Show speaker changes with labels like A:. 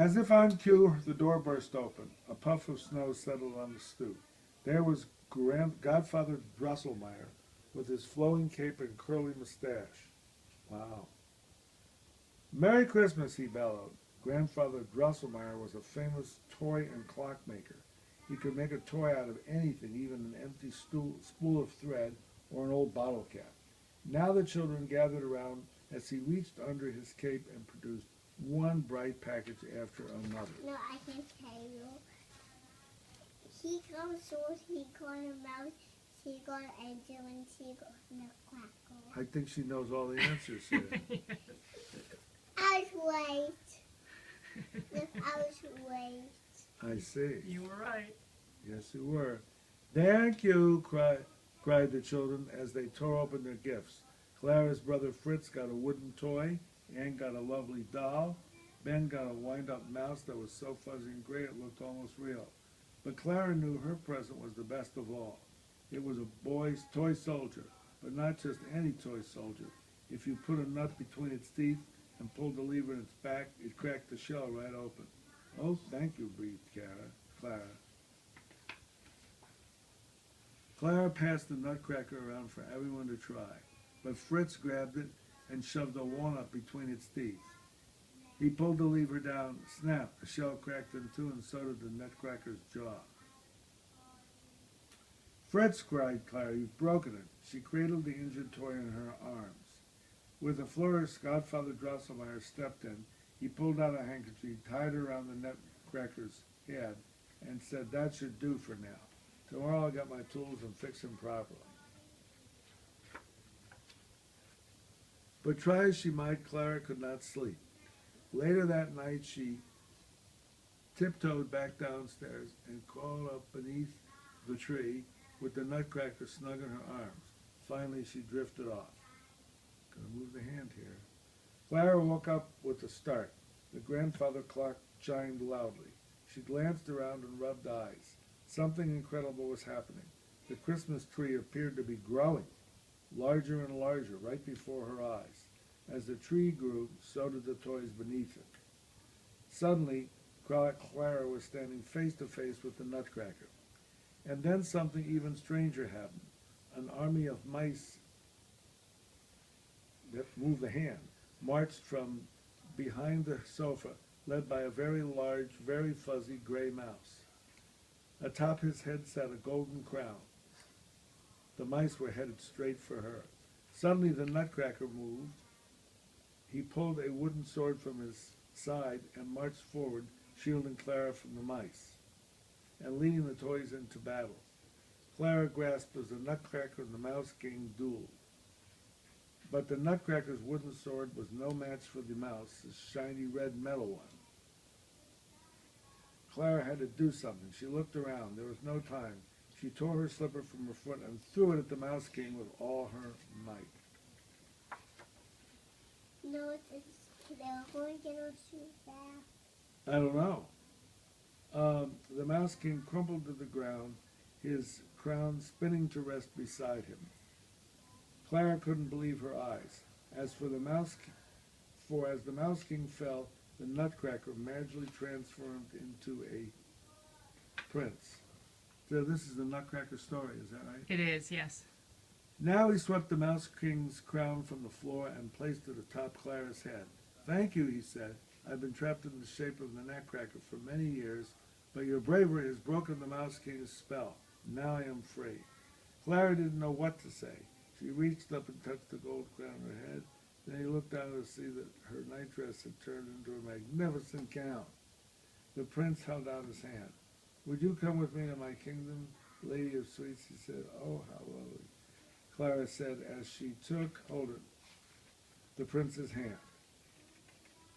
A: As if on cue, the door burst open. A puff of snow settled on the stoop. There was Godfather Drosselmeyer with his flowing cape and curly mustache. Wow. Merry Christmas, he bellowed. Grandfather Drosselmeyer was a famous toy and clock maker. He could make a toy out of anything, even an empty spool of thread or an old bottle cap. Now the children gathered around as he reached under his cape and produced one bright package after another.
B: No, I can tell you. He got a sword, he got a mouse, he got an angel, and he got a nutcracker.
A: I think she knows all the answers here.
B: I was right. Look, I was right.
A: I see.
C: You were right.
A: Yes, you were. Thank you, cried the children as they tore open their gifts. Clara's brother Fritz got a wooden toy. Anne got a lovely doll. Ben got a wind-up mouse that was so fuzzy and gray it looked almost real. But Clara knew her present was the best of all. It was a boy's toy soldier, but not just any toy soldier. If you put a nut between its teeth and pulled the lever in its back, it cracked the shell right open. Oh, thank you, breathed Clara. Clara passed the nutcracker around for everyone to try, but Fritz grabbed it and shoved a walnut between its teeth. He pulled the lever down, snap, the shell cracked in two, and so did the nutcracker's jaw. Fritz, cried Clara, you've broken it. She cradled the injured toy in her arms. With a flourish, Godfather Drosselmeyer stepped in. He pulled out a handkerchief, tied it around the nutcracker's head, and said, that should do for now. Tomorrow I'll get my tools and fix him properly. But try as she might, Clara could not sleep. Later that night, she tiptoed back downstairs and crawled up beneath the tree with the nutcracker snug in her arms. Finally, she drifted off. Gonna move the hand here. Clara woke up with a start. The grandfather clock chimed loudly. She glanced around and rubbed eyes. Something incredible was happening. The Christmas tree appeared to be growing, larger and larger, right before her eyes. As the tree grew, so did the toys beneath it. Suddenly, Clara was standing face to face with the nutcracker. And then something even stranger happened. An army of mice that moved the hand marched from behind the sofa, led by a very large, very fuzzy gray mouse. Atop his head sat a golden crown. The mice were headed straight for her. Suddenly the nutcracker moved. He pulled a wooden sword from his side and marched forward, shielding Clara from the mice and leading the toys into battle. Clara grasped as the nutcracker and the mouse king dueled. But the nutcracker's wooden sword was no match for the mouse, the shiny red metal one. Clara had to do something. She looked around. There was no time. She tore her slipper from her foot and threw it at the mouse king with all her might.
B: No, they're going to get our shoes back.
A: I don't know. The mouse king crumpled to the ground, his crown spinning to rest beside him. Clara couldn't believe her eyes. As the mouse king fell, the nutcracker magically transformed into a prince. So this is the nutcracker story, is that right?
C: It is, yes.
A: Now he swept the mouse king's crown from the floor and placed it atop Clara's head. Thank you, he said. I've been trapped in the shape of the nutcracker for many years, but your bravery has broken the mouse king's spell. Now I am free. Clara didn't know what to say. She reached up and touched the gold crown on her head. Then he looked down to see that her nightdress had turned into a magnificent gown. The prince held out his hand. Would you come with me to my kingdom, lady of sweets? He said, oh, how lovely. Clara said as she took hold of the prince's hand.